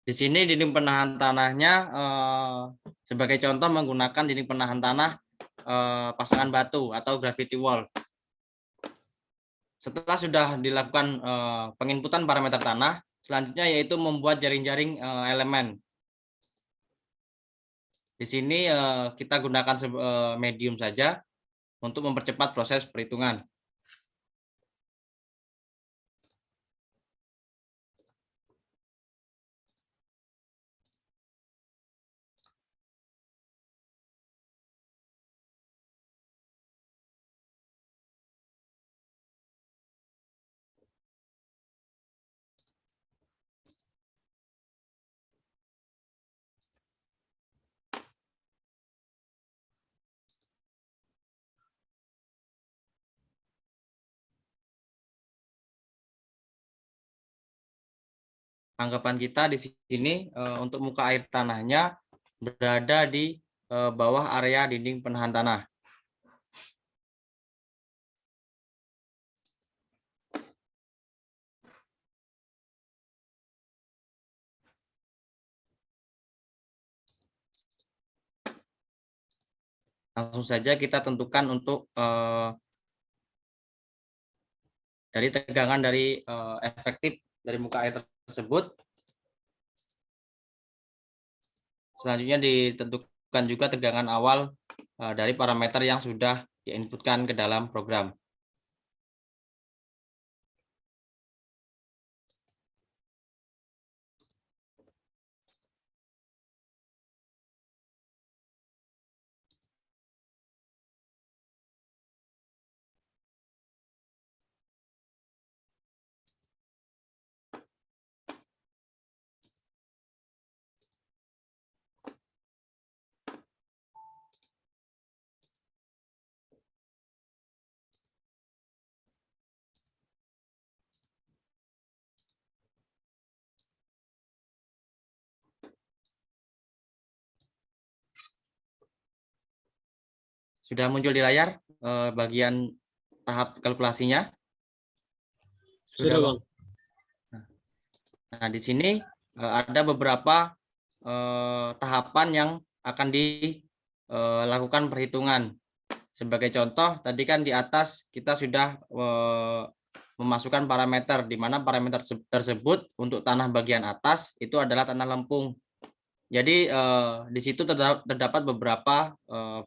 Di sini dinding penahan tanahnya sebagai contoh menggunakan dinding penahan tanah pasangan batu atau gravity wall. Setelah sudah dilakukan penginputan parameter tanah, selanjutnya yaitu membuat jaring-jaring elemen. Di sini kita gunakan medium saja untuk mempercepat proses perhitungan. Anggapan kita di sini untuk muka air tanahnya berada di bawah area dinding penahan tanah. Langsung saja kita tentukan untuk dari tegangan dari efektif dari muka air tersebut. Selanjutnya ditentukan juga tegangan awal dari parameter yang sudah diinputkan ke dalam program. Sudah muncul di layar bagian tahap kalkulasinya? Sudah, Bang. Nah, di sini ada beberapa tahapan yang akan dilakukan perhitungan. Sebagai contoh, tadi kan di atas kita sudah memasukkan parameter, di mana parameter tersebut untuk tanah bagian atas itu adalah tanah lempung. Jadi di situ terdapat beberapa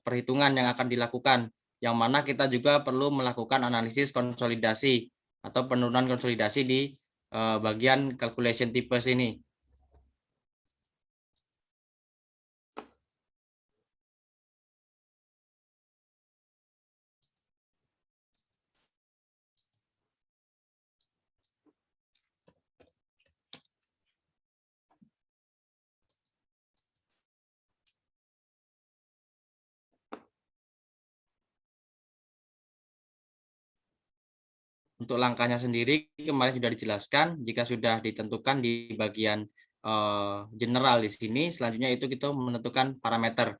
perhitungan yang akan dilakukan, yang mana kita juga perlu melakukan analisis konsolidasi atau penurunan konsolidasi di bagian calculation types ini. Untuk langkahnya sendiri kemarin sudah dijelaskan, jika sudah ditentukan di bagian general di sini, selanjutnya itu kita menentukan parameter.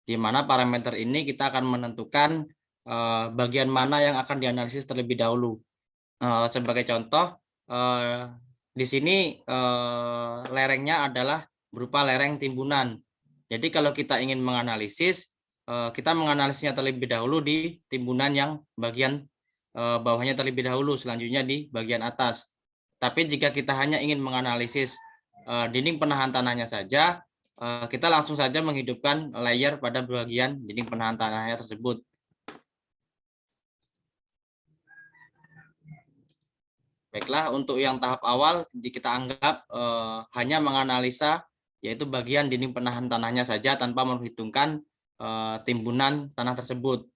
Di mana parameter ini kita akan menentukan bagian mana yang akan dianalisis terlebih dahulu. Sebagai contoh, di sini lerengnya adalah berupa lereng timbunan. Jadi kalau kita ingin menganalisis, kita menganalisisnya terlebih dahulu di timbunan yang bagian bawahnya terlebih dahulu, selanjutnya di bagian atas. Tapi jika kita hanya ingin menganalisis dinding penahan tanahnya saja, kita langsung saja menghidupkan layer pada bagian dinding penahan tanahnya tersebut. Baiklah, untuk yang tahap awal kita anggap hanya menganalisa yaitu bagian dinding penahan tanahnya saja tanpa memperhitungkan timbunan tanah tersebut.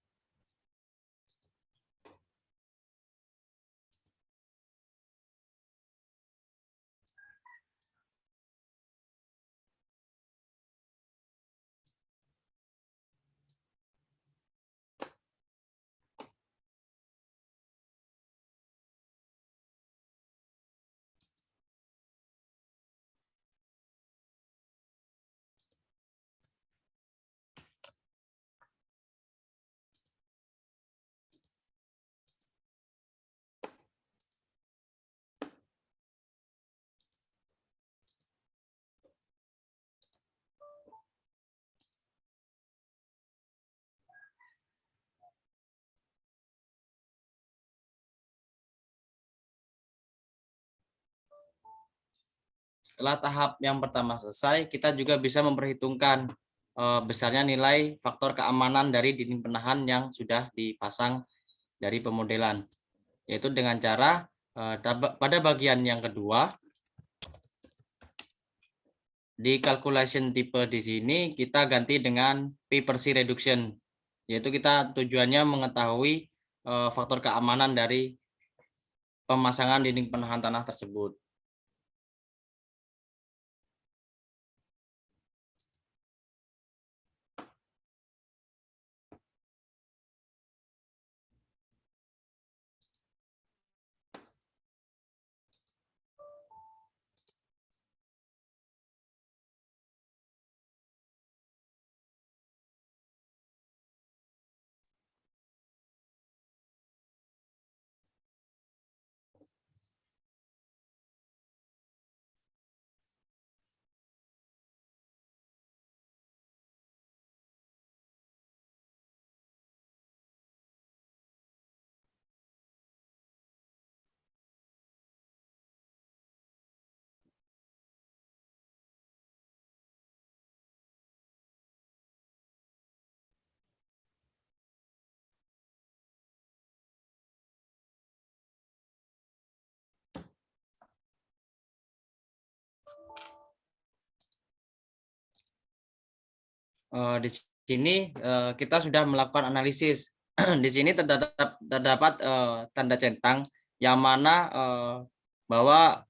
Setelah tahap yang pertama selesai, kita juga bisa memperhitungkan besarnya nilai faktor keamanan dari dinding penahan yang sudah dipasang dari pemodelan, yaitu dengan cara pada bagian yang kedua di calculation tipe di sini kita ganti dengan P per C reduction, yaitu kita tujuannya mengetahui faktor keamanan dari pemasangan dinding penahan tanah tersebut. Di sini kita sudah melakukan analisis. Di sini terdapat tanda centang yang mana bahwa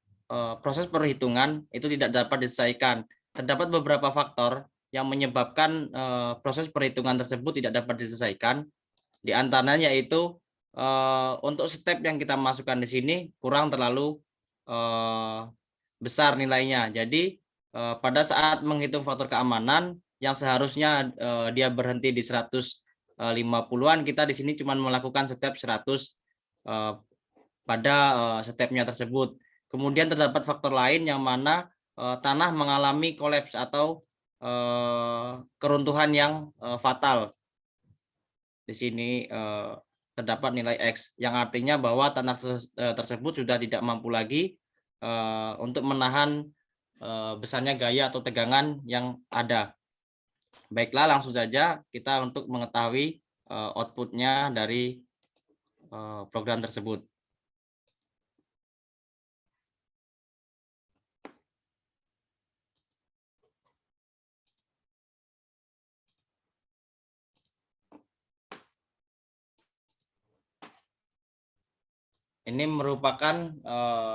proses perhitungan itu tidak dapat diselesaikan. Terdapat beberapa faktor yang menyebabkan proses perhitungan tersebut tidak dapat diselesaikan. Di antaranya yaitu untuk step yang kita masukkan di sini kurang terlalu besar nilainya. Jadi pada saat menghitung faktor keamanan yang seharusnya dia berhenti di 150-an, kita di sini cuma melakukan step 100 pada stepnya tersebut. Kemudian terdapat faktor lain yang mana tanah mengalami kolaps atau keruntuhan yang fatal. Di sini terdapat nilai X, yang artinya bahwa tanah tersebut sudah tidak mampu lagi untuk menahan besarnya gaya atau tegangan yang ada. Baiklah, langsung saja kita untuk mengetahui outputnya dari program tersebut. Ini merupakan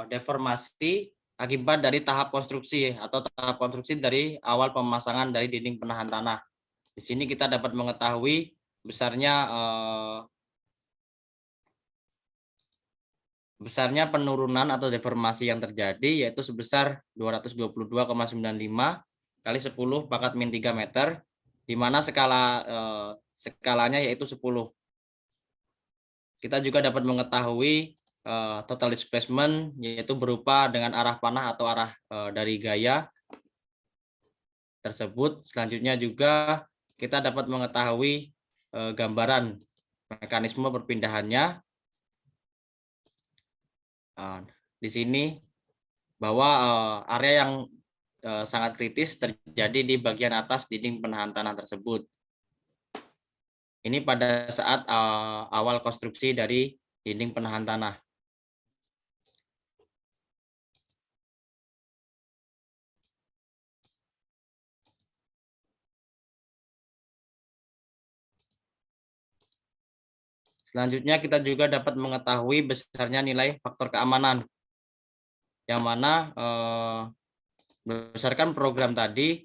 deformasi akibat dari tahap konstruksi atau tahap konstruksi dari awal pemasangan dari dinding penahan tanah. Di sini kita dapat mengetahui besarnya penurunan atau deformasi yang terjadi, yaitu sebesar 222,95 kali 10 pangkat min 3 meter, di mana skalanya yaitu 10. Kita juga dapat mengetahui total displacement, yaitu berupa dengan arah panah atau arah dari gaya tersebut. Selanjutnya juga kita dapat mengetahui gambaran mekanisme perpindahannya. Di sini bahwa area yang sangat kritis terjadi di bagian atas dinding penahan tanah tersebut. Ini pada saat awal konstruksi dari dinding penahan tanah. Selanjutnya kita juga dapat mengetahui besarnya nilai faktor keamanan, yang mana berdasarkan program tadi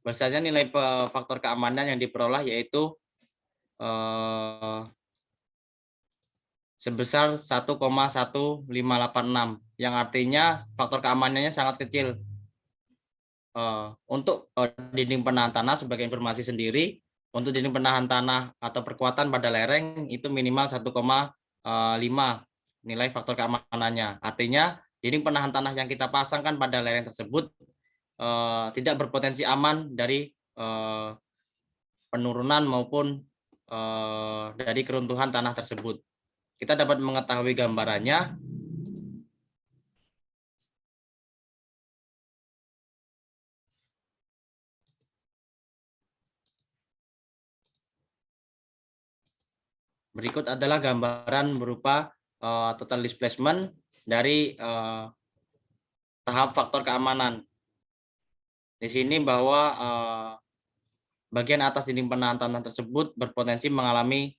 besarnya nilai faktor keamanan yang diperoleh yaitu sebesar 1,1586, yang artinya faktor keamanannya sangat kecil. Untuk dinding penahan tanah, sebagai informasi sendiri, untuk dinding penahan tanah atau perkuatan pada lereng itu minimal 1,5 nilai faktor keamanannya. Artinya dinding penahan tanah yang kita pasangkan pada lereng tersebut tidak berpotensi aman dari penurunan maupun dari keruntuhan tanah tersebut. kita dapat mengetahui gambarannya. Berikut adalah gambaran berupa total displacement dari tahap faktor keamanan. Di sini bahwa bagian atas dinding penahan tanah tersebut berpotensi mengalami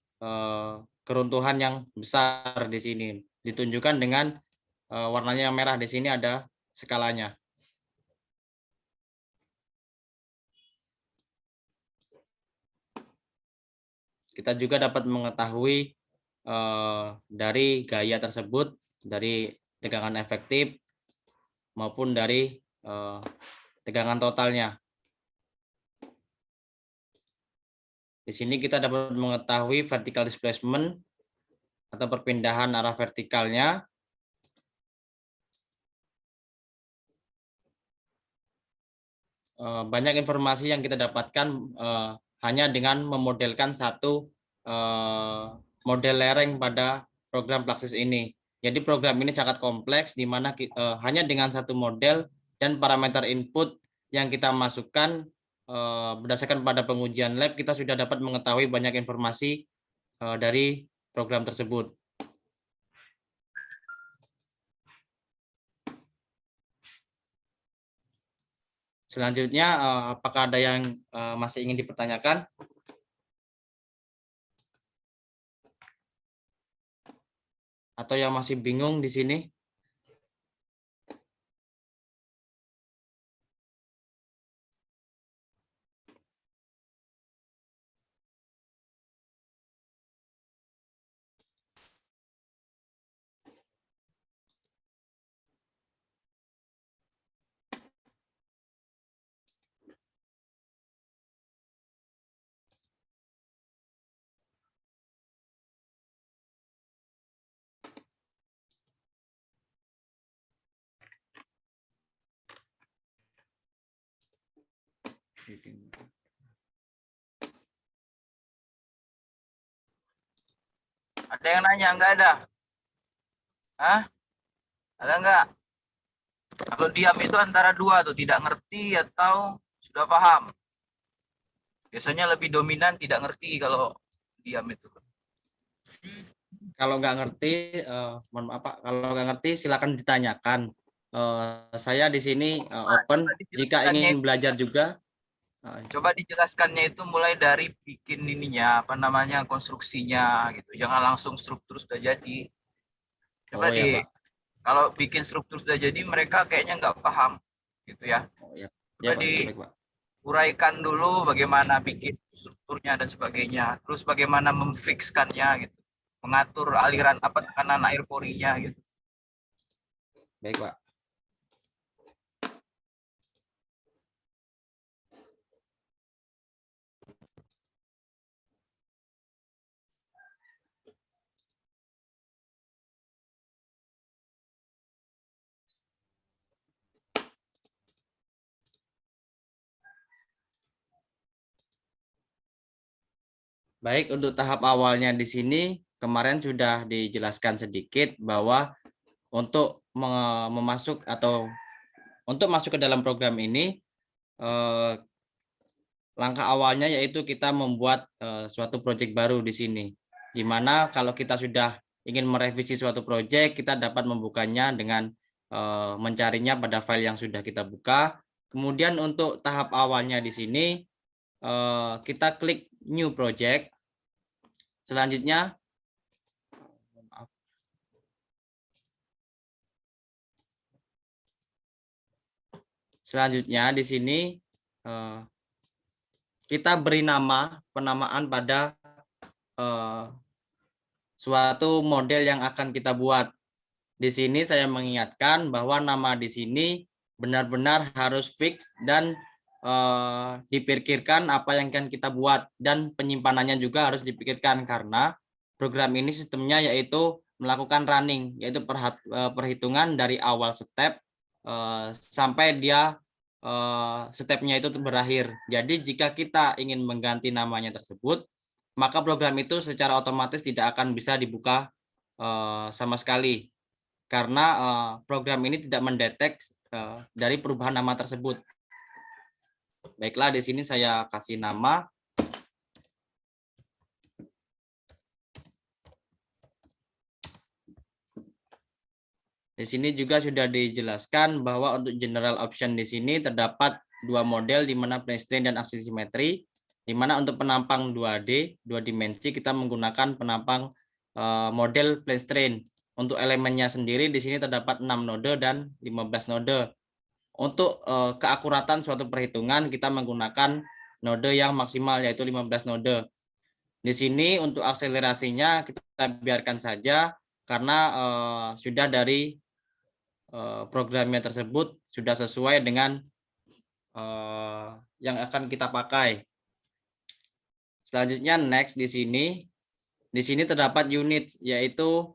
keruntuhan yang besar di sini. Ditunjukkan dengan warnanya yang merah. Di sini ada skalanya. Kita juga dapat mengetahui dari gaya tersebut, dari tegangan efektif maupun dari tegangan totalnya. Di sini kita dapat mengetahui vertical displacement atau perpindahan arah vertikalnya. Banyak informasi yang kita dapatkan hanya dengan memodelkan satu model lereng pada program Fluxys ini. Jadi program ini sangat kompleks, di mana hanya dengan satu model dan parameter input yang kita masukkan berdasarkan pada pengujian lab, kita sudah dapat mengetahui banyak informasi dari program tersebut. Selanjutnya, apakah ada yang masih ingin dipertanyakan? Atau yang masih bingung di sini? Ada yang nanya? Nggak ada? Hah? Ada nggak? Kalau diam itu antara dua tuh, tidak ngerti atau sudah paham. Biasanya lebih dominan tidak ngerti kalau diam itu. Kalau nggak ngerti, mohon maaf Pak, kalau nggak ngerti silakan ditanyakan. Saya di sini open, jika ingin belajar juga. Coba dijelaskannya itu mulai dari bikin ininya, apa namanya, konstruksinya gitu. Jangan langsung struktur sudah jadi. Coba Ya, Pak. Kalau bikin struktur sudah jadi mereka kayaknya nggak paham gitu ya. Ya, Coba Pak. Baik, Pak. uraikan dulu bagaimana bikin strukturnya dan sebagainya. Terus bagaimana memfikskannya gitu. Mengatur aliran apa tekanan air porinya gitu. Baik, Pak. Baik, untuk tahap awalnya di sini kemarin sudah dijelaskan sedikit bahwa untuk memasuk atau untuk masuk ke dalam program ini, langkah awalnya yaitu kita membuat suatu proyek baru di sini. Di mana kalau kita sudah ingin merevisi suatu proyek, kita dapat membukanya dengan mencarinya pada file yang sudah kita buka. Kemudian untuk tahap awalnya di sini, kita klik New Project. Selanjutnya, di sini kita beri penamaan pada suatu model yang akan kita buat. Di sini saya mengingatkan bahwa nama di sini benar-benar harus fix dan dipikirkan apa yang akan kita buat, dan penyimpanannya juga harus dipikirkan karena program ini sistemnya yaitu melakukan running, yaitu perhitungan dari awal step sampai dia stepnya itu berakhir. Jadi jika kita ingin mengganti namanya tersebut, maka program itu secara otomatis tidak akan bisa dibuka sama sekali karena program ini tidak mendeteksi dari perubahan nama tersebut. Baiklah, di sini saya kasih nama. Di sini juga sudah dijelaskan bahwa untuk general option di sini terdapat dua model di mana plane strain dan aksi simetri, di mana untuk penampang 2D, 2 dimensi kita menggunakan penampang model plane strain. Untuk elemennya sendiri di sini terdapat 6 node dan 15 node. Untuk keakuratan suatu perhitungan kita menggunakan node yang maksimal yaitu 15 node. Di sini untuk akselerasinya kita biarkan saja karena sudah dari programnya tersebut sudah sesuai dengan yang akan kita pakai. Selanjutnya next di sini terdapat unit yaitu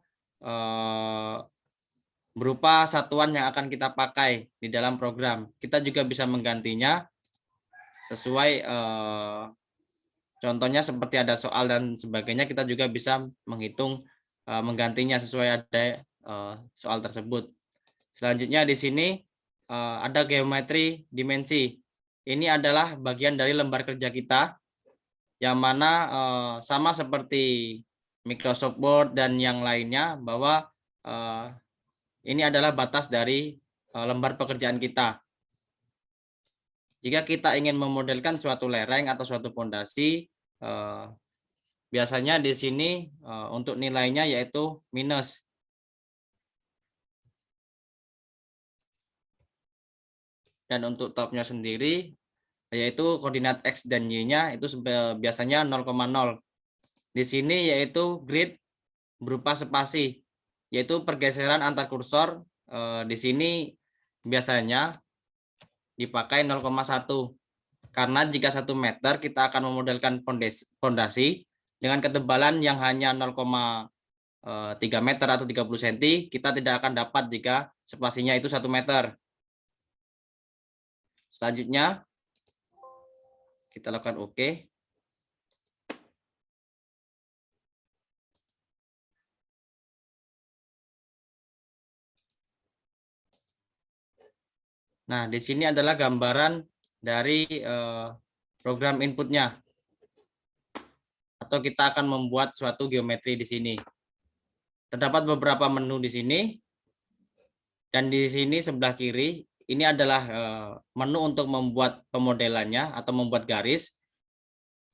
berupa satuan yang akan kita pakai di dalam program. Kita juga bisa menggantinya sesuai contohnya seperti ada soal dan sebagainya, kita juga bisa menghitung menggantinya sesuai ada soal tersebut. Selanjutnya di sini ada geometri dimensi. Ini adalah bagian dari lembar kerja kita yang mana sama seperti Microsoft Word dan yang lainnya bahwa ini adalah batas dari lembar pekerjaan kita. Jika kita ingin memodelkan suatu lereng atau suatu fondasi, biasanya di sini untuk nilainya yaitu minus. Dan untuk topnya sendiri yaitu koordinat X dan Y-nya itu biasanya 0,0. Di sini yaitu grid berupa spasi, yaitu pergeseran antar kursor di sini biasanya dipakai 0,1. Karena jika 1 meter kita akan memodelkan fondasi dengan ketebalan yang hanya 0,3 meter atau 30 cm, kita tidak akan dapat jika spasinya itu 1 meter. Selanjutnya kita lakukan OK. Nah, di sini adalah gambaran dari program inputnya. Atau kita akan membuat suatu geometri di sini. Terdapat beberapa menu di sini. Dan di sini sebelah kiri, ini adalah menu untuk membuat pemodelannya atau membuat garis.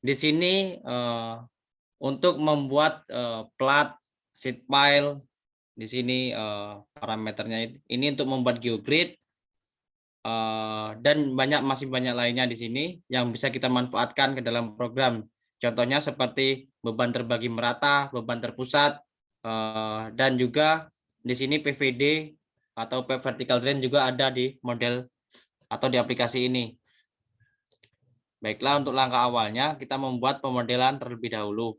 Di sini untuk membuat plat, sheet file, di sini parameternya ini untuk membuat geogrid dan masih banyak lainnya di sini yang bisa kita manfaatkan ke dalam program. Contohnya seperti beban terbagi merata, beban terpusat, dan juga di sini PVD atau vertical drain juga ada di model atau di aplikasi ini. Baiklah, untuk langkah awalnya kita membuat pemodelan terlebih dahulu.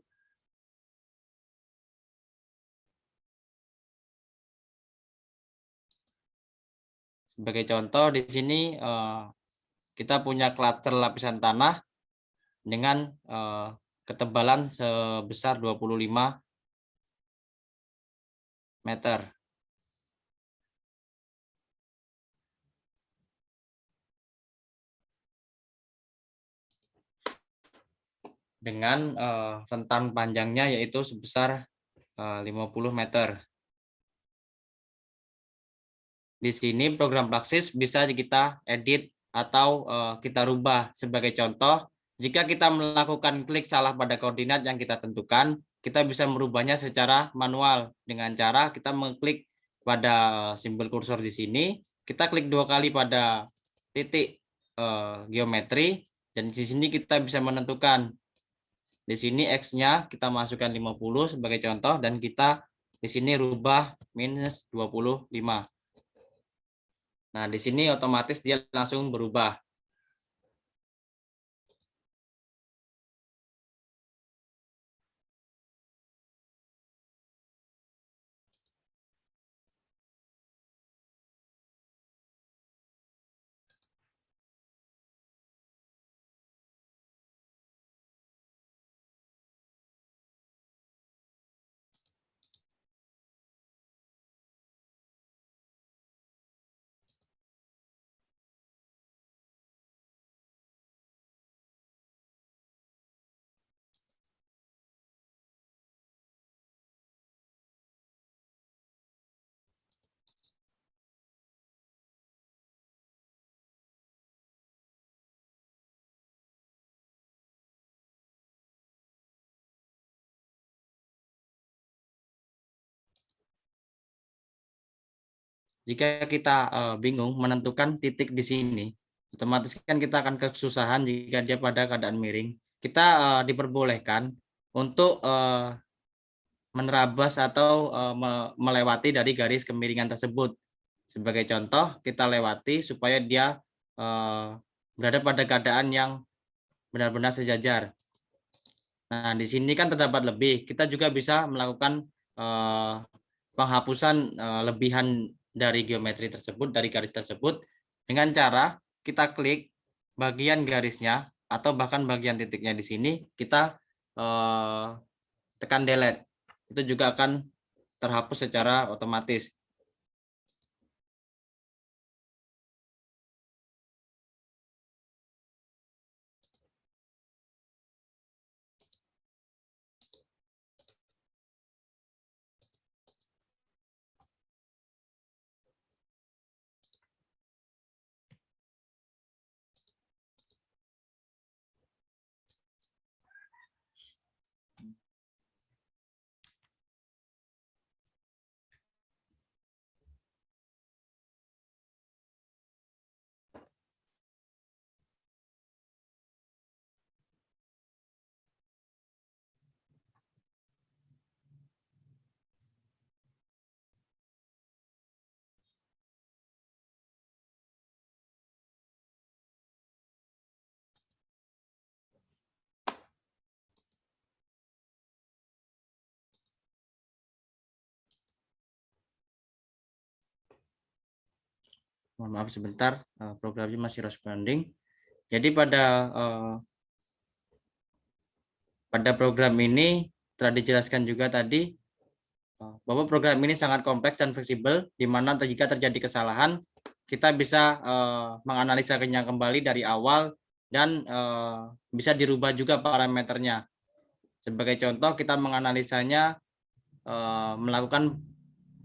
Sebagai contoh di sini kita punya cluster lapisan tanah dengan ketebalan sebesar 25 meter. Dengan rentan panjangnya yaitu sebesar 50 meter. Di sini program Praxis bisa kita edit atau kita rubah. Sebagai contoh, jika kita melakukan klik salah pada koordinat yang kita tentukan, kita bisa merubahnya secara manual dengan cara kita mengklik pada simbol kursor di sini, kita klik 2 kali pada titik geometri dan di sini kita bisa menentukan. Di sini X-nya kita masukkan 50 sebagai contoh dan kita di sini rubah minus 25. Nah, di sini otomatis dia langsung berubah. jika kita bingung menentukan titik di sini, otomatis kan kita akan kesusahan jika dia pada keadaan miring. Kita diperbolehkan untuk menerabas atau melewati dari garis kemiringan tersebut. Sebagai contoh, kita lewati supaya dia berada pada keadaan yang benar-benar sejajar. Nah, di sini kan terdapat lebih. Kita juga bisa melakukan penghapusan lebihan dari geometri tersebut, dari garis tersebut, dengan cara kita klik bagian garisnya atau bahkan bagian titiknya di sini, kita tekan delete. Itu juga akan terhapus secara otomatis. Mohon maaf sebentar, programnya masih responding. Jadi pada program ini telah dijelaskan juga tadi bahwa program ini sangat kompleks dan fleksibel, di mana jika terjadi kesalahan, kita bisa menganalisanya kembali dari awal dan bisa dirubah juga parameternya. Sebagai contoh, kita menganalisanya melakukan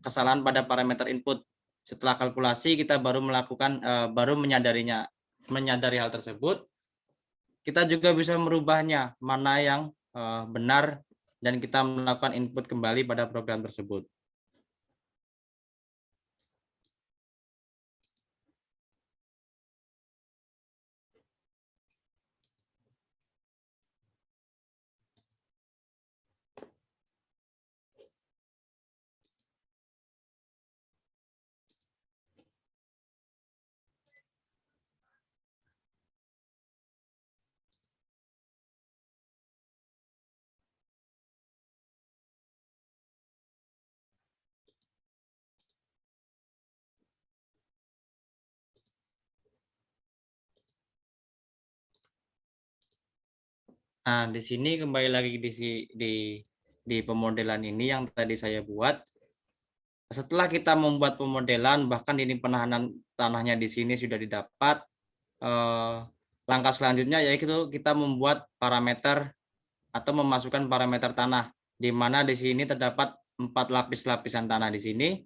kesalahan pada parameter input. Setelah kalkulasi, kita baru menyadari hal tersebut. Kita juga bisa merubahnya, mana yang benar, dan kita melakukan input kembali pada program tersebut. Nah, di sini kembali lagi di pemodelan ini yang tadi saya buat. Setelah kita membuat pemodelan, bahkan ini penahanan tanahnya di sini sudah didapat, langkah selanjutnya yaitu kita membuat parameter atau memasukkan parameter tanah, di mana di sini terdapat 4 lapis lapisan tanah di sini.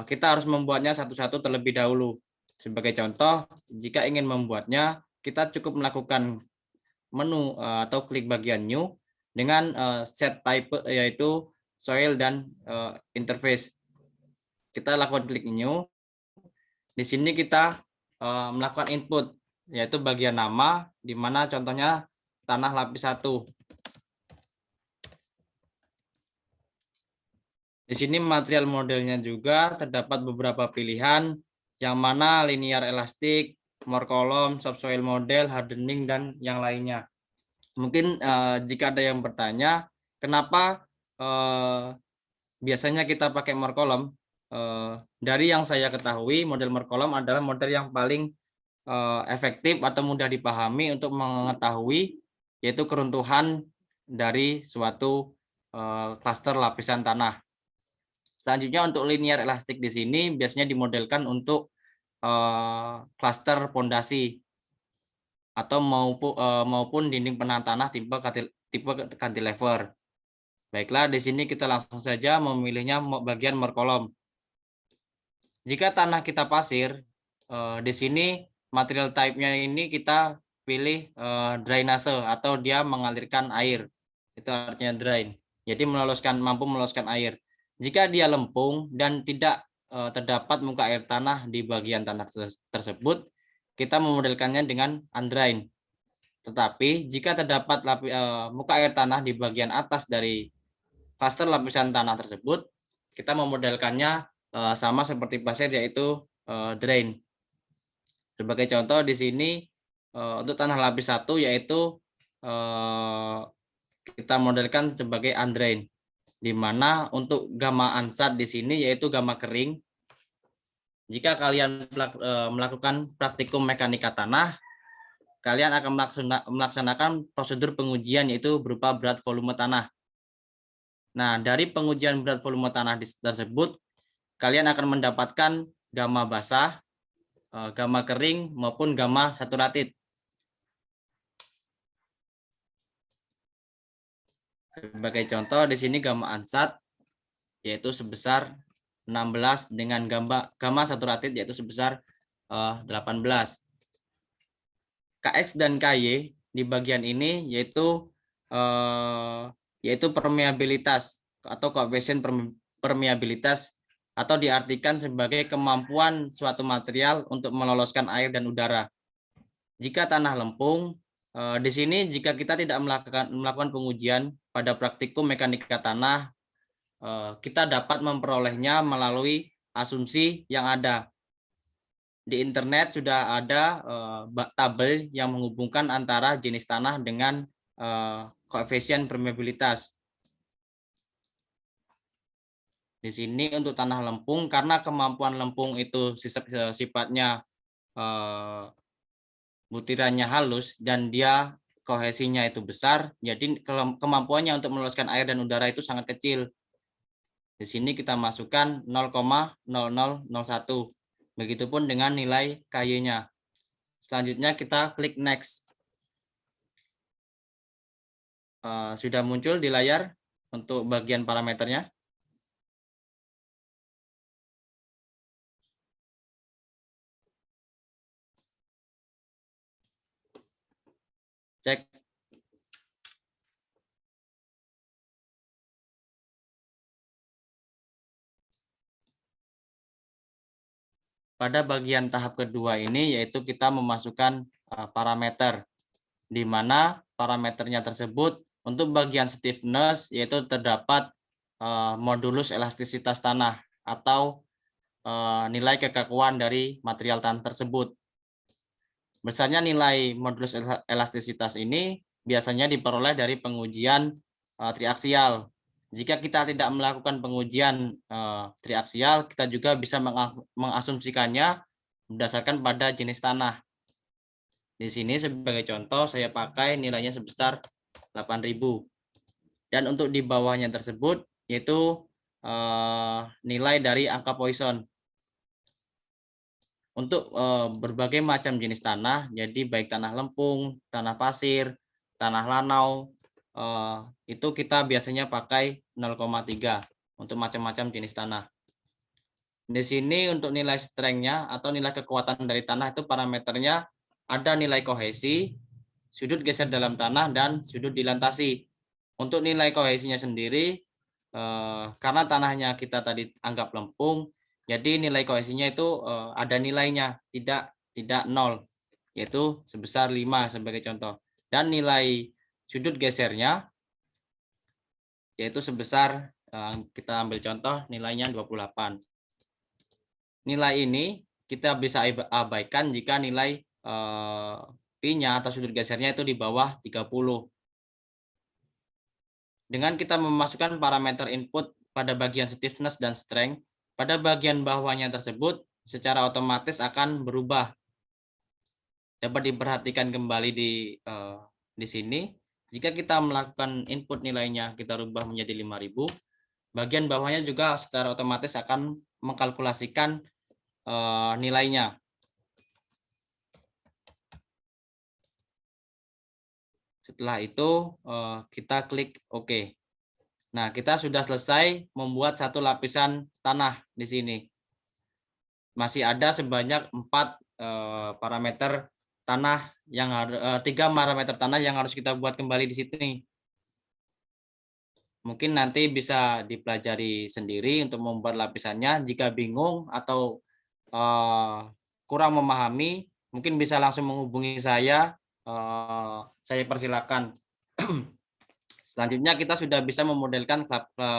Kita harus membuatnya satu-satu terlebih dahulu. Sebagai contoh, jika ingin membuatnya, kita cukup melakukan menu atau klik bagian new dengan set type yaitu soil dan interface. Kita lakukan klik new. Di sini kita melakukan input yaitu bagian nama, di mana contohnya tanah lapis 1. Di sini material modelnya juga terdapat beberapa pilihan, yang mana linear elastik, more column, subsoil model, hardening, dan yang lainnya. Mungkin jika ada yang bertanya, kenapa biasanya kita pakai more column? Dari yang saya ketahui, model more column adalah model yang paling efektif atau mudah dipahami untuk mengetahui yaitu keruntuhan dari suatu klaster lapisan tanah. Selanjutnya untuk linear elastik di sini biasanya dimodelkan untuk klaster pondasi atau maupun dinding penahan tanah tipe cantilever. Baiklah, di sini kita langsung saja memilihnya bagian more column. Jika tanah kita pasir, di sini material type-nya ini kita pilih drainase atau dia mengalirkan air. Itu artinya drain. Jadi mampu meloloskan air. Jika dia lempung dan tidak terdapat muka air tanah di bagian tanah tersebut, kita memodelkannya dengan undrained. Tetapi jika terdapat muka air tanah di bagian atas dari klaster lapisan tanah tersebut, kita memodelkannya sama seperti pasir, yaitu drain. Sebagai contoh di sini untuk tanah lapis 1 yaitu kita modelkan sebagai undrained, di mana untuk gamma unsat di sini yaitu gamma kering. Jika kalian melakukan praktikum mekanika tanah, kalian akan melaksanakan prosedur pengujian yaitu berupa berat volume tanah. Nah, dari pengujian berat volume tanah tersebut, kalian akan mendapatkan gamma basah, gamma kering, maupun gamma saturated. Sebagai contoh, di sini gamma unsat yaitu sebesar 16 dengan gamma saturated yaitu sebesar 18. KX dan KY di bagian ini yaitu permeabilitas atau koefisien permeabilitas, atau diartikan sebagai kemampuan suatu material untuk meloloskan air dan udara. Jika tanah lempung, di sini jika kita tidak melakukan pengujian pada praktikum mekanika tanah, kita dapat memperolehnya melalui asumsi yang ada. Di internet sudah ada tabel yang menghubungkan antara jenis tanah dengan koefisien permeabilitas. Di sini untuk tanah lempung, karena kemampuan lempung itu sifatnya butirannya halus dan dia kohesinya itu besar, jadi kemampuannya untuk meloloskan air dan udara itu sangat kecil. Di sini kita masukkan 0,0001. Begitupun dengan nilai KY-nya. Selanjutnya kita klik next. Sudah muncul di layar untuk bagian parameternya. Cek. Pada bagian tahap kedua ini yaitu kita memasukkan parameter, di mana parameternya tersebut untuk bagian stiffness yaitu terdapat modulus elastisitas tanah atau nilai kekakuan dari material tanah tersebut. Besarnya nilai modulus elastisitas ini biasanya diperoleh dari pengujian triaksial. Jika kita tidak melakukan pengujian triaksial, kita juga bisa mengasumsikannya berdasarkan pada jenis tanah. Di sini sebagai contoh saya pakai nilainya sebesar 8.000. Dan untuk di bawahnya tersebut yaitu nilai dari angka Poisson. Untuk berbagai macam jenis tanah, jadi baik tanah lempung, tanah pasir, tanah lanau, itu kita biasanya pakai 0,3 untuk macam-macam jenis tanah. Di sini untuk nilai strength-nya atau nilai kekuatan dari tanah itu parameternya ada nilai kohesi, sudut geser dalam tanah, dan sudut dilantasi. Untuk nilai kohesinya sendiri, karena tanahnya kita tadi anggap lempung, jadi nilai kohesinya itu ada nilainya, tidak 0, yaitu sebesar 5 sebagai contoh. Dan nilai sudut gesernya yaitu sebesar, kita ambil contoh nilainya 28. Nilai ini kita bisa abaikan jika nilai P-nya atau sudut gesernya itu di bawah 30. Dengan kita memasukkan parameter input pada bagian stiffness dan strength, pada bagian bawahnya tersebut secara otomatis akan berubah. Dapat diperhatikan kembali di sini. Jika kita melakukan input nilainya, kita rubah menjadi 5.000, bagian bawahnya juga secara otomatis akan mengkalkulasikan nilainya. Setelah itu kita klik OK. Nah, kita sudah selesai membuat satu lapisan tanah di sini. Masih ada sebanyak 4 parameter tanah yang 3 parameter tanah yang harus kita buat kembali di sini. Mungkin nanti bisa dipelajari sendiri untuk membuat lapisannya. Jika bingung atau kurang memahami, mungkin bisa langsung menghubungi saya. Saya persilakan. Selanjutnya kita sudah bisa memodelkan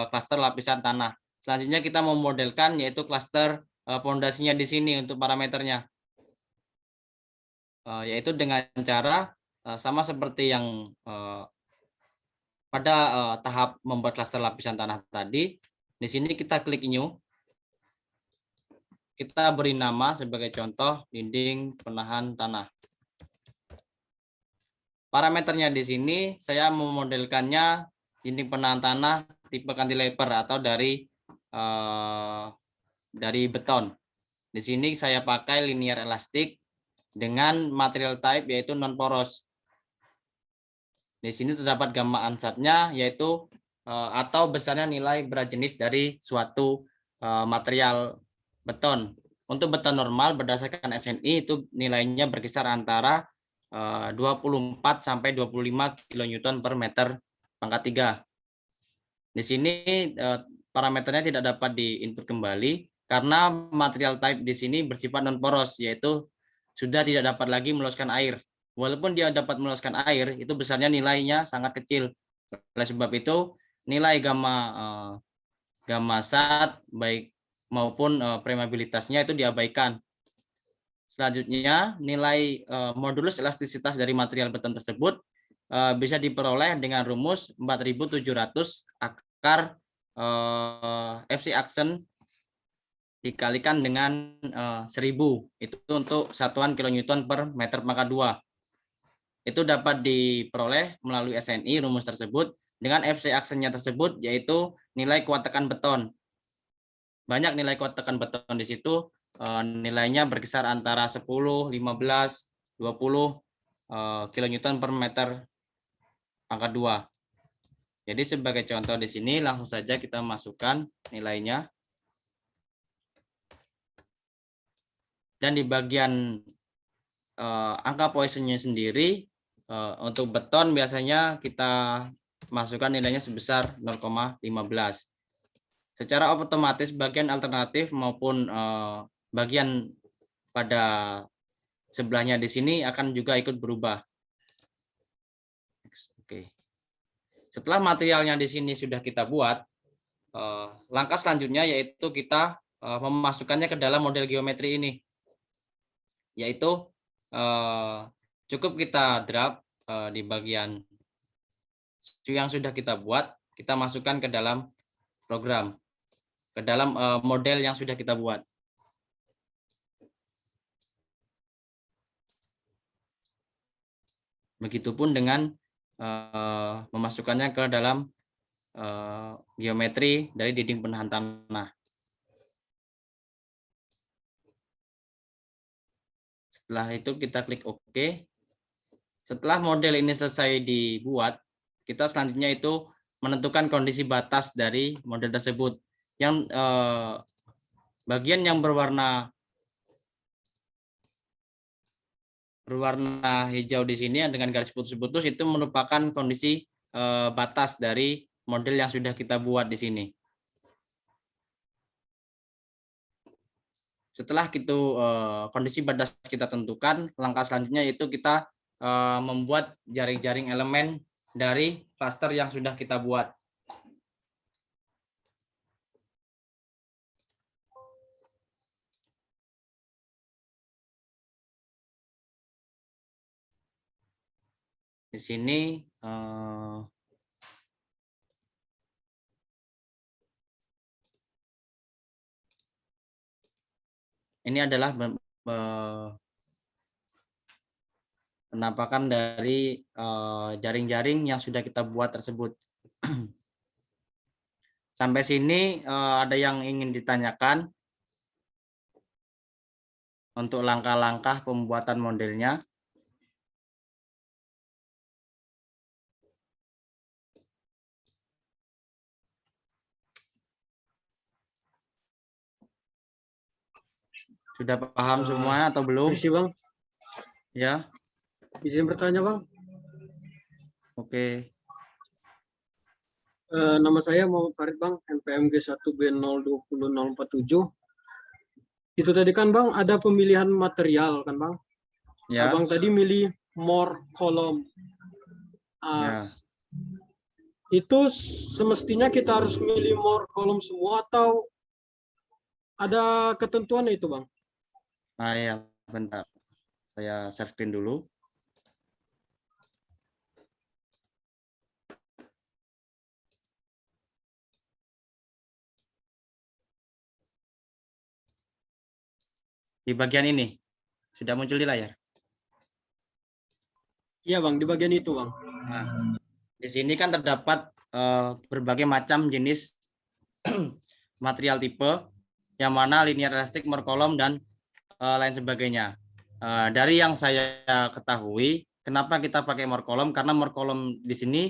klaster lapisan tanah. Selanjutnya kita memodelkan yaitu klaster pondasinya di sini untuk parameternya. Yaitu dengan cara sama seperti yang pada tahap membuat klaster lapisan tanah tadi. Di sini kita klik new. Kita beri nama sebagai contoh dinding penahan tanah. Parameternya di sini saya memodelkannya dinding penahan tanah tipe cantilever atau dari beton. Di sini saya pakai linear elastik dengan material type yaitu non poros. Di sini terdapat gamma ansatnya yaitu atau besarnya nilai berat jenis dari suatu material beton. Untuk beton normal berdasarkan SNI itu nilainya berkisar antara 24 sampai 25 kN per meter pangkat 3. Di sini parameternya tidak dapat diinput kembali karena material type di sini bersifat non poros, yaitu sudah tidak dapat lagi meloloskan air. Walaupun dia dapat meloloskan air, itu besarnya nilainya sangat kecil. Oleh sebab itu nilai gamma sat baik maupun permeabilitasnya itu diabaikan. Selanjutnya, nilai modulus elastisitas dari material beton tersebut bisa diperoleh dengan rumus 4.700 akar FC aksen dikalikan dengan 1000. Itu untuk satuan kilonewton per meter pangkat 2. Itu dapat diperoleh melalui SNI rumus tersebut dengan FC aksennya tersebut yaitu nilai kuat tekan beton. Banyak nilai kuat tekan beton di situ. Nilainya berkisar antara 10, 15, 20 kilonewton per meter pangkat 2. Jadi sebagai contoh di sini langsung saja kita masukkan nilainya. Dan di bagian angka Poissonnya sendiri untuk beton biasanya kita masukkan nilainya sebesar 0,15. Secara otomatis bagian alternatif maupun bagian pada sebelahnya di sini akan juga ikut berubah. Oke. Setelah materialnya di sini sudah kita buat, langkah selanjutnya yaitu kita memasukkannya ke dalam model geometri ini. Yaitu cukup kita drag di bagian yang sudah kita buat, kita masukkan ke dalam program, ke dalam model yang sudah kita buat. Begitupun dengan memasukkannya ke dalam geometri dari dinding penahan tanah. Setelah itu kita klik OK. Setelah model ini selesai dibuat, kita selanjutnya itu menentukan kondisi batas dari model tersebut. Yang bagian yang berwarna hijau di sini dengan garis putus-putus itu merupakan kondisi batas dari model yang sudah kita buat di sini. Setelah itu kondisi batas kita tentukan, langkah selanjutnya yaitu kita membuat jaring-jaring elemen dari klaster yang sudah kita buat. Di sini ini adalah penampakan dari jaring-jaring yang sudah kita buat tersebut. Sampai sini ada yang ingin ditanyakan untuk langkah-langkah pembuatan modelnya? Sudah paham semua atau belum? Isi Bang, Ya. izin bertanya Bang. Oke. Nama saya Muhammad Farid Bang, NPMG 1B020047. Itu tadi kan Bang ada pemilihan material kan Bang? Ya, Abang tadi milih more column. ya. Itu semestinya kita harus milih more column semua atau ada ketentuannya itu Bang? Nah, ya, bentar. Saya share screen dulu. Di bagian ini sudah muncul di layar. Iya Bang, di bagian itu Bang. Nah, di sini kan terdapat berbagai macam jenis material tipe, yang mana linear elastik, more column, dan lain sebagainya. Dari yang saya ketahui, kenapa kita pakai more column? Karena more column di sini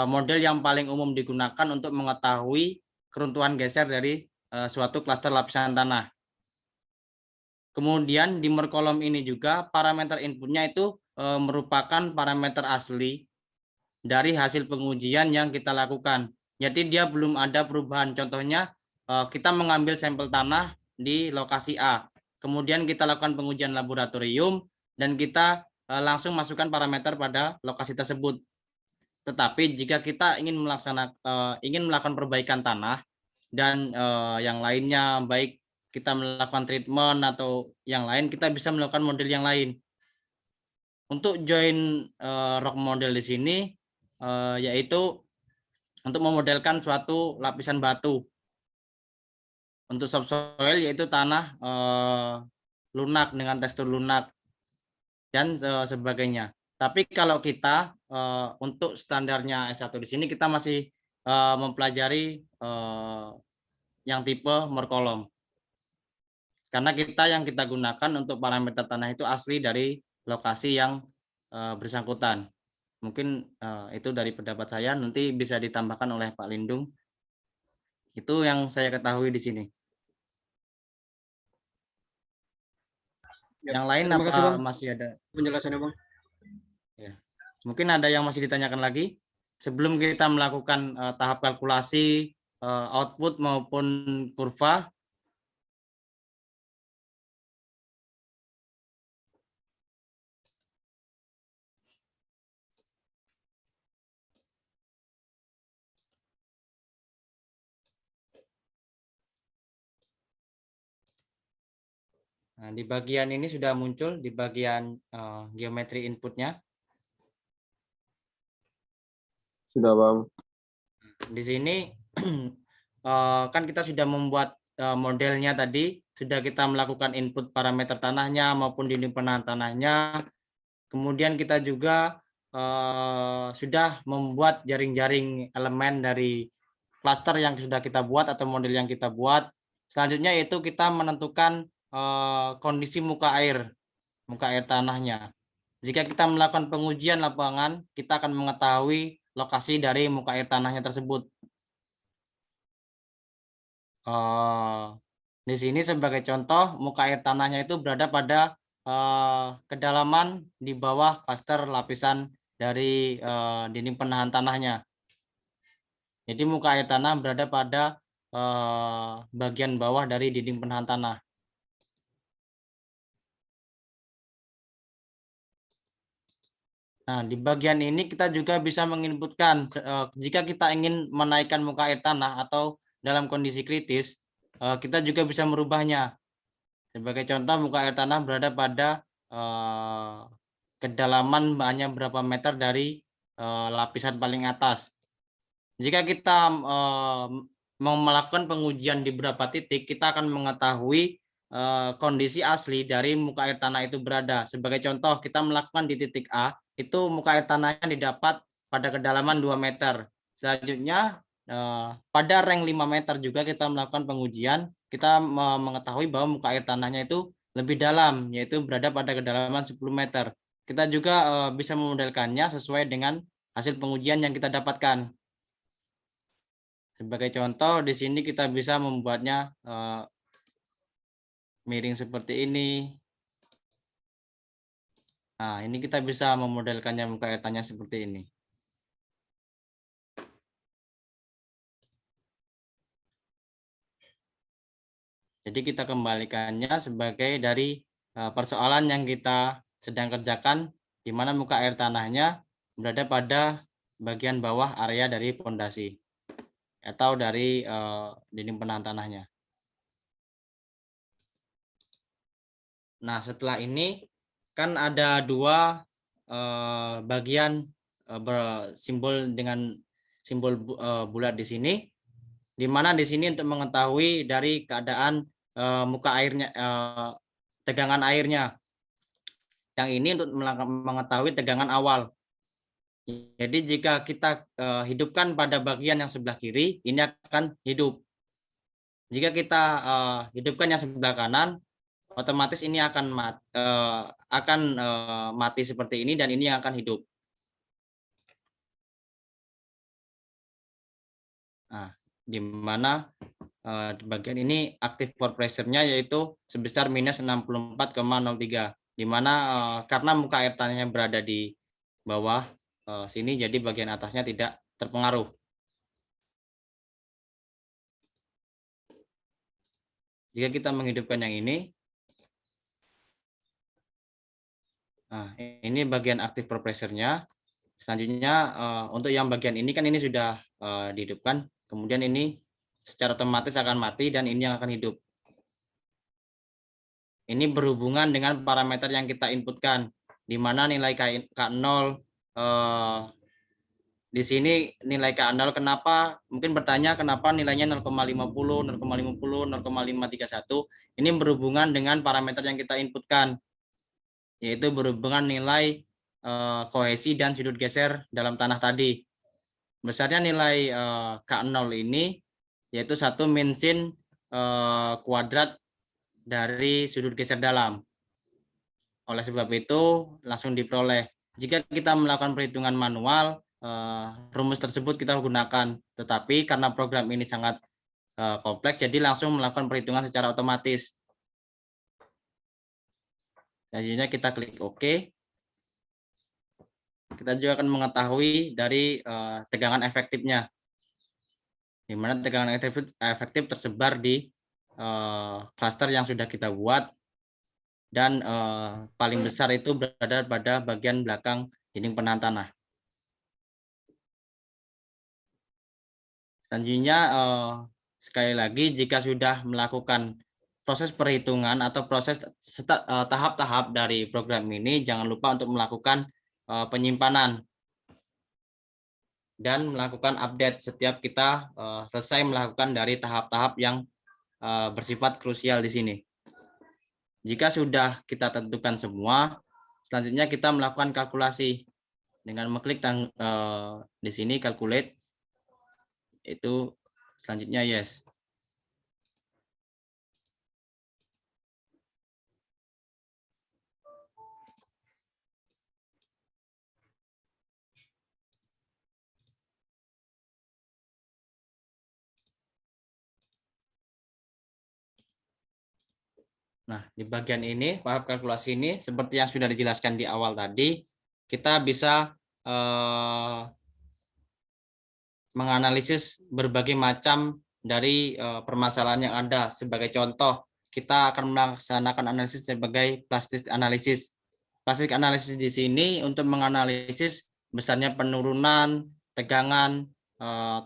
model yang paling umum digunakan untuk mengetahui keruntuhan geser dari suatu klaster lapisan tanah. Kemudian di more column ini juga parameter inputnya itu merupakan parameter asli dari hasil pengujian yang kita lakukan. Jadi dia belum ada perubahan. Contohnya kita mengambil sampel tanah di lokasi A. Kemudian kita lakukan pengujian laboratorium dan kita langsung masukkan parameter pada lokasi tersebut. Tetapi jika kita ingin melakukan perbaikan tanah dan yang lainnya, baik kita melakukan treatment atau yang lain, kita bisa melakukan model yang lain. Untuk join rock model di sini yaitu untuk memodelkan suatu lapisan batu. Untuk subsoil yaitu tanah lunak dengan tekstur lunak dan sebagainya. Tapi kalau kita untuk standarnya S1 di sini kita masih mempelajari yang tipe more column. Karena yang kita gunakan untuk parameter tanah itu asli dari lokasi yang bersangkutan. Mungkin itu dari pendapat saya, nanti bisa ditambahkan oleh Pak Lindung. Itu yang saya ketahui di sini. Ya, Yang lain terima kasih apa Bang masih ada? penjelasannya Bang. Ya. Mungkin ada yang masih ditanyakan lagi sebelum kita melakukan tahap kalkulasi output maupun kurva. Nah, di bagian ini sudah muncul di bagian geometri inputnya. Sudah Bang. Di sini kan kita sudah membuat modelnya tadi, sudah kita melakukan input parameter tanahnya maupun dinding penahan tanahnya. Kemudian kita juga sudah membuat jaring-jaring elemen dari klaster yang sudah kita buat atau model yang kita buat. Selanjutnya yaitu kita menentukan kondisi muka air tanahnya. Jika kita melakukan pengujian lapangan, kita akan mengetahui lokasi dari muka air tanahnya tersebut. Di sini sebagai contoh, muka air tanahnya itu berada pada kedalaman di bawah klaster lapisan dari dinding penahan tanahnya. Jadi muka air tanah berada pada bagian bawah dari dinding penahan tanah. Nah, di bagian ini kita juga bisa menginputkan jika kita ingin menaikkan muka air tanah atau dalam kondisi kritis, kita juga bisa merubahnya. Sebagai contoh, muka air tanah berada pada kedalaman hanya berapa meter dari lapisan paling atas. Jika kita melakukan pengujian di beberapa titik, kita akan mengetahui kondisi asli dari muka air tanah itu berada. Sebagai contoh, kita melakukan di titik A, itu muka air tanahnya didapat pada kedalaman 2 meter. Selanjutnya, pada rank 5 meter juga kita melakukan pengujian, kita mengetahui bahwa muka air tanahnya itu lebih dalam, yaitu berada pada kedalaman 10 meter. Kita juga bisa memodelkannya sesuai dengan hasil pengujian yang kita dapatkan. Sebagai contoh, di sini kita bisa membuatnya miring seperti ini. Nah, ini kita bisa memodelkannya muka air tanahnya seperti ini. Jadi kita kembalikannya sebagai dari persoalan yang kita sedang kerjakan, di mana muka air tanahnya berada pada bagian bawah area dari pondasi atau dari dinding penahan tanahnya. Nah, setelah ini kan ada dua bagian bersimbol dengan simbol bulat di sini, di mana di sini untuk mengetahui dari keadaan muka airnya, tegangan airnya. Yang ini untuk mengetahui tegangan awal. Jadi jika kita hidupkan pada bagian yang sebelah kiri, ini akan hidup. Jika kita hidupkan yang sebelah kanan, otomatis ini akan mati seperti ini dan ini yang akan hidup. Nah, di mana di bagian ini active pore pressure-nya yaitu sebesar minus 64,03, di mana karena muka air tanahnya berada di bawah sini, jadi bagian atasnya tidak terpengaruh. Jika kita menghidupkan yang ini, nah ini bagian active pore pressure-nya. Selanjutnya untuk yang bagian ini kan ini sudah dihidupkan, kemudian ini secara otomatis akan mati dan ini yang akan hidup. Ini berhubungan dengan parameter yang kita inputkan, di mana nilai K0 di sini nilai K0 kenapa? Mungkin bertanya kenapa nilainya 0,50, 0,50, 0,531. Ini berhubungan dengan parameter yang kita inputkan, yaitu berhubungan nilai kohesi dan sudut geser dalam tanah tadi. Besarnya nilai K0 ini yaitu 1 min sin kuadrat dari sudut geser dalam. Oleh sebab itu langsung diperoleh. Jika kita melakukan perhitungan manual, rumus tersebut kita gunakan. Tetapi karena program ini sangat kompleks, jadi langsung melakukan perhitungan secara otomatis. Selanjutnya kita klik OK. Kita juga akan mengetahui dari tegangan efektifnya, di mana tegangan efektif tersebar di klaster yang sudah kita buat, dan paling besar itu berada pada bagian belakang dinding penahan tanah. Selanjutnya sekali lagi, jika sudah melakukan proses perhitungan atau proses tahap-tahap dari program ini, jangan lupa untuk melakukan penyimpanan dan melakukan update setiap kita selesai melakukan dari tahap-tahap yang bersifat krusial di sini. Jika sudah kita tentukan semua, selanjutnya kita melakukan kalkulasi dengan mengklik di sini calculate, itu selanjutnya yes. Nah, di bagian ini, tahap kalkulasi ini, seperti yang sudah dijelaskan di awal tadi, kita bisa menganalisis berbagai macam dari permasalahan yang ada. Sebagai contoh, kita akan melaksanakan analisis sebagai plastic analysis. Plastic analysis di sini untuk menganalisis besarnya penurunan, tegangan,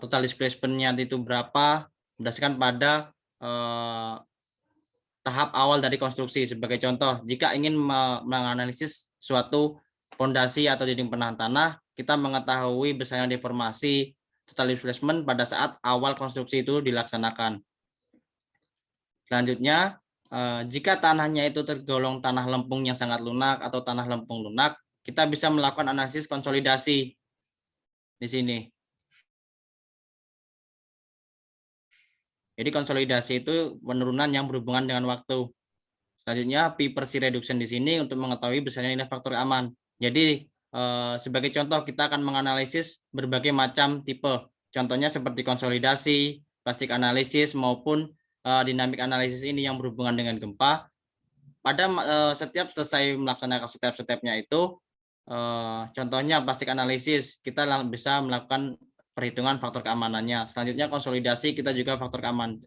total displacement-nya itu berapa, berdasarkan pada tahap awal dari konstruksi. Sebagai contoh, jika ingin menganalisis suatu fondasi atau dinding penahan tanah, kita mengetahui besarnya deformasi, total displacement pada saat awal konstruksi itu dilaksanakan. Selanjutnya, jika tanahnya itu tergolong tanah lempung yang sangat lunak atau tanah lempung lunak, kita bisa melakukan analisis konsolidasi di sini. Jadi konsolidasi itu penurunan yang berhubungan dengan waktu. Selanjutnya P/C reduction di sini untuk mengetahui besarnya nilai faktor aman. Jadi sebagai contoh kita akan menganalisis berbagai macam tipe. Contohnya seperti konsolidasi, plastik analisis maupun dinamik analisis ini yang berhubungan dengan gempa. Pada setiap selesai melaksanakan step-stepnya itu, contohnya plastik analisis, kita bisa melakukan perhitungan faktor keamanannya. Selanjutnya konsolidasi, kita juga faktor keamanan.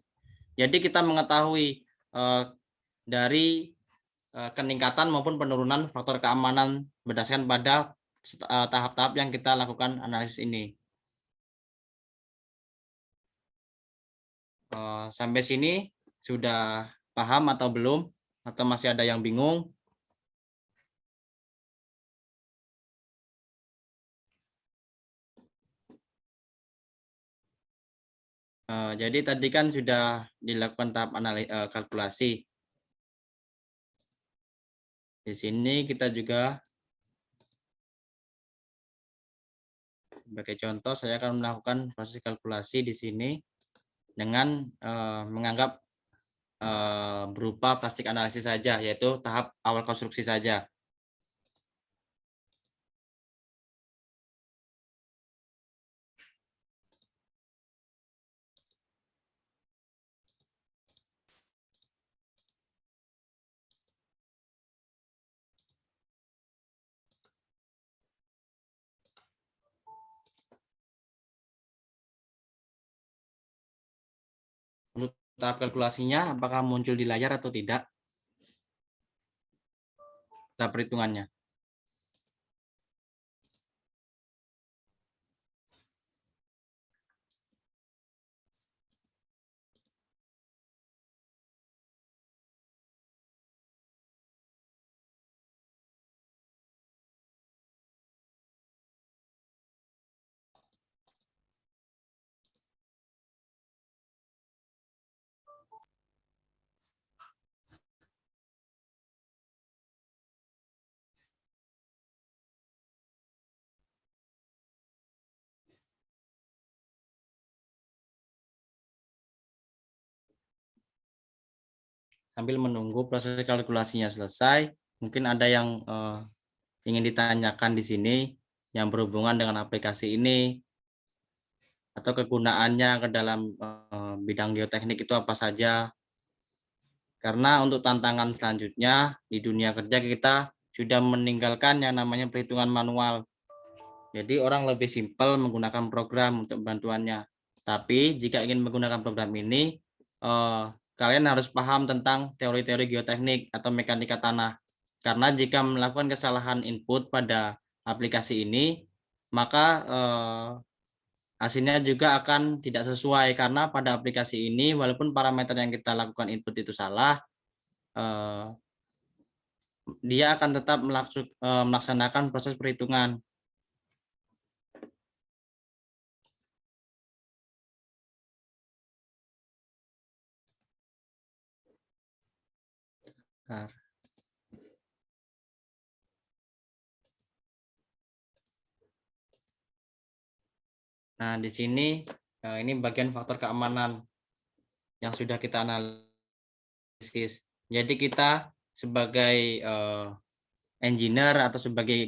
Jadi kita mengetahui dari peningkatan maupun penurunan faktor keamanan berdasarkan pada tahap-tahap yang kita lakukan analisis ini. Sampai sini sudah paham atau belum? Atau masih ada yang bingung? Jadi tadi kan sudah dilakukan tahap kalkulasi. Di sini kita juga, sebagai contoh, saya akan melakukan proses kalkulasi di sini dengan menganggap berupa plastik analisis saja, yaitu tahap awal konstruksi saja. Untuk tahap kalkulasinya, apakah muncul di layar atau tidak? Tahap perhitungannya. Sambil menunggu proses kalkulasinya selesai, mungkin ada yang ingin ditanyakan di sini yang berhubungan dengan aplikasi ini atau kegunaannya ke dalam bidang geoteknik itu apa saja. Karena untuk tantangan selanjutnya di dunia kerja kita sudah meninggalkan yang namanya perhitungan manual. Jadi orang lebih simpel menggunakan program untuk bantuannya. Tapi jika ingin menggunakan program ini, kalian harus paham tentang teori-teori geoteknik atau mekanika tanah. Karena jika melakukan kesalahan input pada aplikasi ini, maka hasilnya juga akan tidak sesuai. Karena pada aplikasi ini, walaupun parameter yang kita lakukan input itu salah, dia akan tetap melaksanakan proses perhitungan. Nah, di sini ini bagian faktor keamanan yang sudah kita analisis. Jadi kita sebagai engineer atau sebagai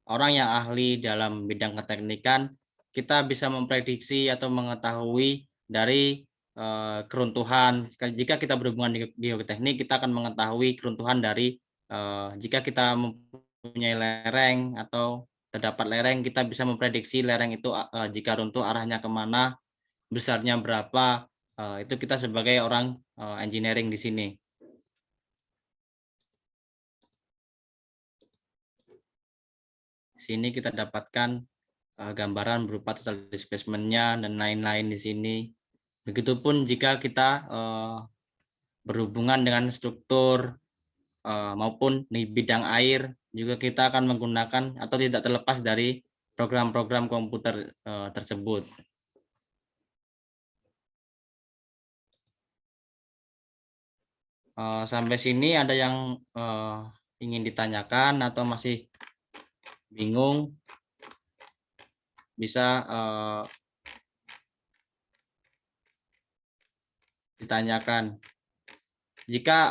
orang yang ahli dalam bidang keteknikan, kita bisa memprediksi atau mengetahui dari keruntuhan. Jika kita berhubungan di geoteknik, kita akan mengetahui keruntuhan dari jika kita mempunyai lereng atau terdapat lereng, kita bisa memprediksi lereng itu jika runtuh arahnya kemana, besarnya berapa. Itu kita sebagai orang engineering di sini. Di sini kita dapatkan gambaran berupa total displacement-nya dan lain-lain di sini. Begitupun jika kita berhubungan dengan struktur maupun di bidang air, juga kita akan menggunakan atau tidak terlepas dari program-program komputer tersebut. Sampai sini ada yang ingin ditanyakan atau masih bingung? Bisa ditanyakan. Jika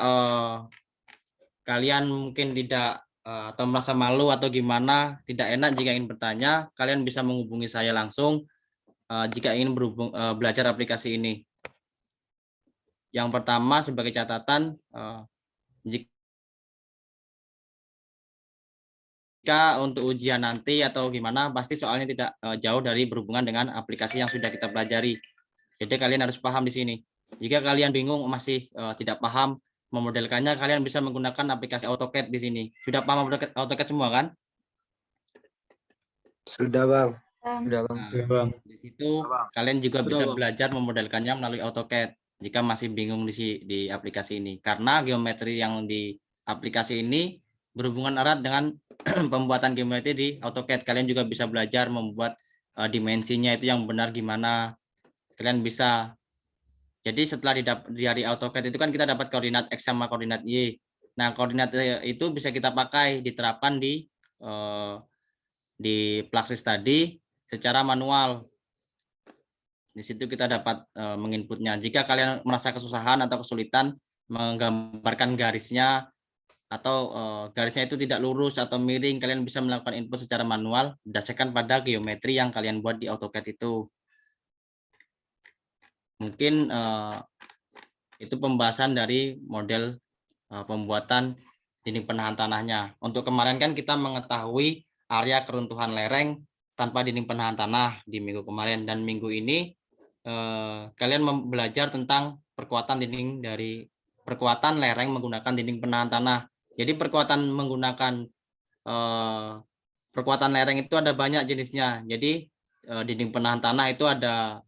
kalian mungkin tidak atau merasa malu atau gimana, tidak enak jika ingin bertanya, kalian bisa menghubungi saya langsung jika ingin belajar aplikasi ini. Yang pertama, sebagai catatan, jika untuk ujian nanti atau gimana, pasti soalnya tidak jauh dari berhubungan dengan aplikasi yang sudah kita pelajari. Jadi kalian harus paham di sini. Jika kalian bingung masih tidak paham memodelkannya, kalian bisa menggunakan aplikasi AutoCAD di sini. Sudah paham AutoCAD semua kan? Sudah, Bang. Sudah, Bang. Nah, di situ kalian juga Sudah, bisa Bang. belajar memodelkannya melalui AutoCAD jika masih bingung di aplikasi ini. Karena geometri yang di aplikasi ini berhubungan erat dengan pembuatan geometri di AutoCAD. Kalian juga bisa belajar membuat dimensinya itu yang benar gimana. Kalian bisa. Jadi setelah dari AutoCAD itu kan kita dapat koordinat X sama koordinat Y. Nah, koordinat itu bisa kita pakai, diterapkan di Plaxis tadi secara manual. Di situ kita dapat menginputnya. Jika kalian merasa kesusahan atau kesulitan menggambarkan garisnya atau garisnya itu tidak lurus atau miring, kalian bisa melakukan input secara manual berdasarkan pada geometri yang kalian buat di AutoCAD itu. Mungkin itu pembahasan dari model pembuatan dinding penahan tanahnya. Untuk kemarin kan kita mengetahui area keruntuhan lereng tanpa dinding penahan tanah di minggu kemarin, dan minggu ini kalian belajar tentang perkuatan lereng menggunakan dinding penahan tanah. Jadi perkuatan lereng itu ada banyak jenisnya. Jadi dinding penahan tanah itu ada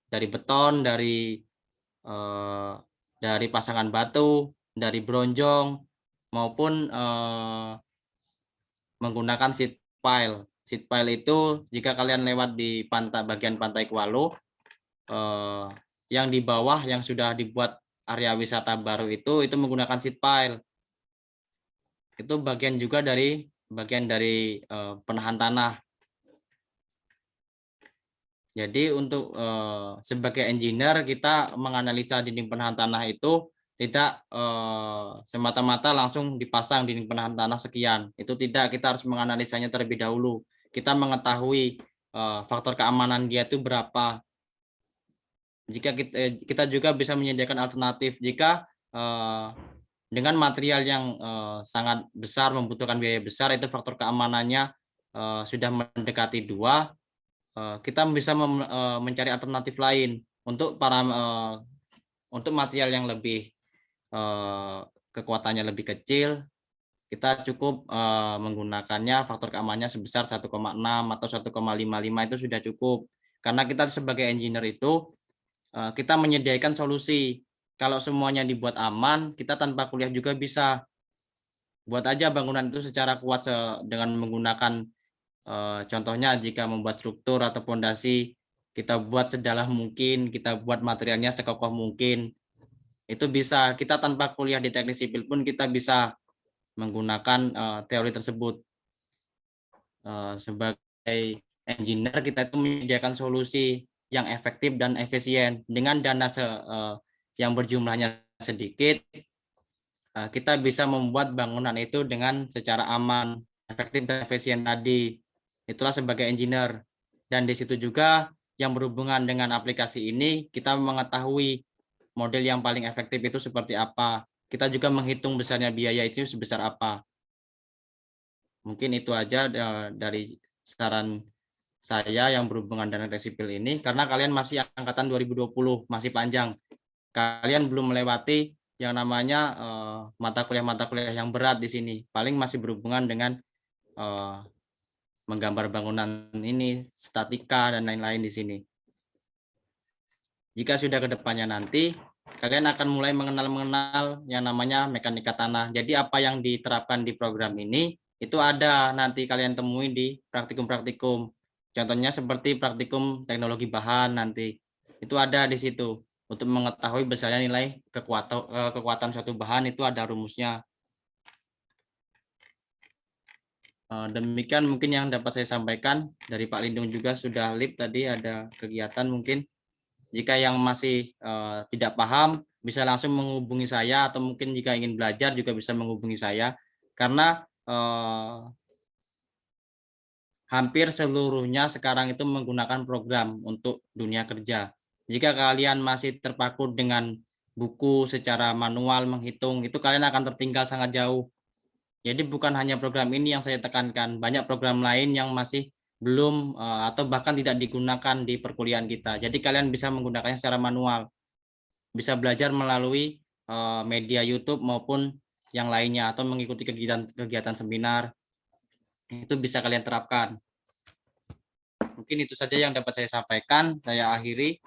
dari beton, dari pasangan batu, dari bronjong, maupun menggunakan sheet pile. Sheet pile itu jika kalian lewat di bagian pantai Kualo, yang di bawah yang sudah dibuat area wisata baru itu menggunakan sheet pile. Itu bagian dari penahan tanah. Jadi untuk sebagai engineer kita menganalisa dinding penahan tanah itu tidak semata-mata langsung dipasang dinding penahan tanah sekian. Itu tidak, kita harus menganalisanya terlebih dahulu. Kita mengetahui faktor keamanan dia itu berapa. Jika kita juga bisa menyediakan alternatif jika dengan material yang sangat besar, membutuhkan biaya besar, itu faktor keamanannya sudah mendekati 2. Kita bisa mencari alternatif lain untuk untuk material yang lebih kekuatannya lebih kecil. Kita cukup menggunakannya faktor keamanannya sebesar 1,6 atau 1,55 itu sudah cukup. Karena kita sebagai engineer itu kita menyediakan solusi. Kalau semuanya dibuat aman, kita tanpa kuliah juga bisa buat aja bangunan itu secara kuat dengan menggunakan contohnya jika membuat struktur atau fondasi, kita buat sedalam mungkin, kita buat materialnya sekokoh mungkin. Itu bisa, kita tanpa kuliah di teknik sipil pun kita bisa menggunakan teori tersebut. Sebagai engineer kita itu menyediakan solusi yang efektif dan efisien. Dengan dana yang berjumlahnya sedikit, kita bisa membuat bangunan itu dengan secara aman, efektif dan efisien tadi. Itulah sebagai engineer. Dan di situ juga yang berhubungan dengan aplikasi ini, kita mengetahui model yang paling efektif itu seperti apa. Kita juga menghitung besarnya biaya itu sebesar apa. Mungkin itu aja dari saran saya yang berhubungan dengan teknik sipil ini, karena kalian masih angkatan 2020, masih panjang. Kalian belum melewati yang namanya mata kuliah yang berat di sini. Paling masih berhubungan dengan menggambar bangunan ini, statika, dan lain-lain di sini. Jika sudah ke depannya nanti, kalian akan mulai mengenal yang namanya mekanika tanah. Jadi apa yang diterapkan di program ini, itu ada nanti kalian temui di praktikum-praktikum. Contohnya seperti praktikum teknologi bahan nanti. Itu ada di situ. Untuk mengetahui besarnya nilai kekuatan suatu bahan itu ada rumusnya. Demikian mungkin yang dapat saya sampaikan. Dari Pak Lindung juga sudah live tadi ada kegiatan mungkin. Jika yang masih tidak paham bisa langsung menghubungi saya, atau mungkin jika ingin belajar juga bisa menghubungi saya, karena hampir seluruhnya sekarang itu menggunakan program untuk dunia kerja. Jika kalian masih terpaku dengan buku secara manual menghitung, itu kalian akan tertinggal sangat jauh. Jadi bukan hanya program ini yang saya tekankan, banyak program lain yang masih belum atau bahkan tidak digunakan di perkuliahan kita. Jadi kalian bisa menggunakannya secara manual. bisa belajar melalui media YouTube maupun yang lainnya, atau mengikuti kegiatan seminar. Itu bisa kalian terapkan. Mungkin itu saja yang dapat saya sampaikan. Saya akhiri.